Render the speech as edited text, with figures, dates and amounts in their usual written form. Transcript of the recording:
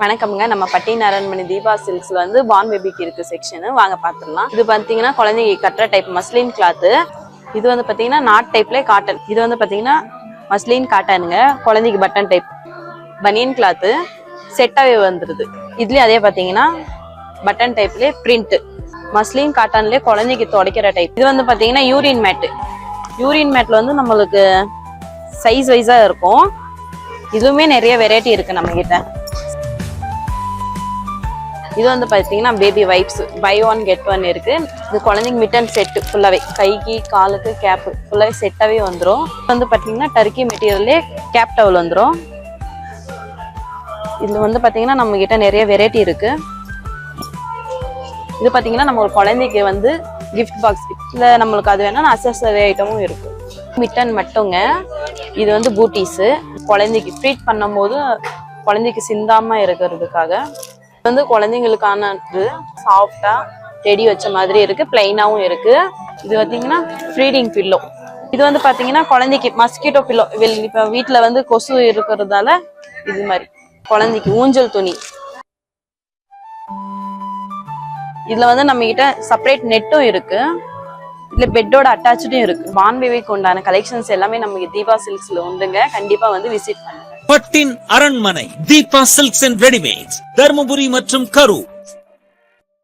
வணக்கம்ங்க. நம்ம பட்டின அரண்மனை தீபா சில்க்ஸ்ல வந்து பார்ன் பேபிக்கு இருக்கு செக்ஷன். வாங்க பாத்துடலாம். இது பாத்தீங்கன்னா குழந்தைங்க கட்டுற டைப் மஸ்லின் கிளாத். இது வந்து பாத்தீங்கன்னா நாட் டைப்ல காட்டன். இது வந்து பாத்தீங்கன்னா மஸ்லின் காட்டனுங்க. குழந்தைக்கு பட்டன் டைப் பனியன் கிளாத் செட்டாவே வந்துருது. இதுலயே அதே பாத்தீங்கன்னா பட்டன் டைப்ல பிரிண்ட் மஸ்லின் காட்டன்லயே குழந்தைக்கு துடைக்கிற டைப். இது வந்து பாத்தீங்கன்னா யூரின் மேட். யூரின் மேட்ல வந்து நம்மளுக்கு சைஸ் வைஸா இருக்கும். இதுவுமே நிறைய வெரைட்டி இருக்கு நம்ம கிட்ட. இது வந்து பாத்தீங்கன்னா baby vibes buy one get one இருக்கு. இது குழந்தைங்க மிட்டன் செட் ஃபுல்லாவே கைக்கு காலுக்கு கேப் ஃபுல்லாவே செட்டாவே வந்துடும். வந்து பாத்தீங்கன்னா டர்க்கி மெட்டீரியல்லே கேப் டவல் வந்துடும். இதுல வந்து பாத்தீங்கன்னா நம்ம கிட்ட நிறைய வெரைட்டி இருக்கு. இது பாத்தீங்கன்னா நம்ம ஒரு குழந்தைக்கு வந்து கிஃப்ட் பாக்ஸ் இல்ல நம்மளுக்கு அது வேணா அக்சஸரி ஐட்டமும் இருக்கு. மிட்டன் மட்டுங்க. இது வந்து பூட்டிஸ் குழந்தைக்கு ட்ரீட் பண்ணும் போது குழந்தைக்கு சிந்தாம இருக்கிறதுக்காக. வந்து குழந்தைங்களுக்கான சாஃப்டா டெடி வச்ச மாதிரி இருக்கு, பிளைனாவும் இருக்கு. இது பாத்தீங்கன்னா ஃபீடிங் பில்லோ. இது வந்து பாத்தீங்கன்னா குழந்தைக்கு மஸ்கிட்டோ பில்லோ. இப்ப வீட்டுல வந்து கொசு இருக்கிறதால இது மாதிரி குழந்தைக்கு ஊஞ்சல் துணி. இதுல வந்து நம்ம கிட்ட செப்பரேட் நெட்டும் இருக்கு. இதுல பெட்டோட அட்டாச்சும் இருக்கு. பார்ன் பேபிக்கு உண்டான கலெக்ஷன்ஸ் எல்லாமே நமக்கு தீபா சில்க்ஸ்ல உண்டுங்க. கண்டிப்பா வந்து விசிட் பண்ணுங்க. பட்டின் அரண்மனை Deepa silks and readymades Dharmapuri மற்றும் கரூர்.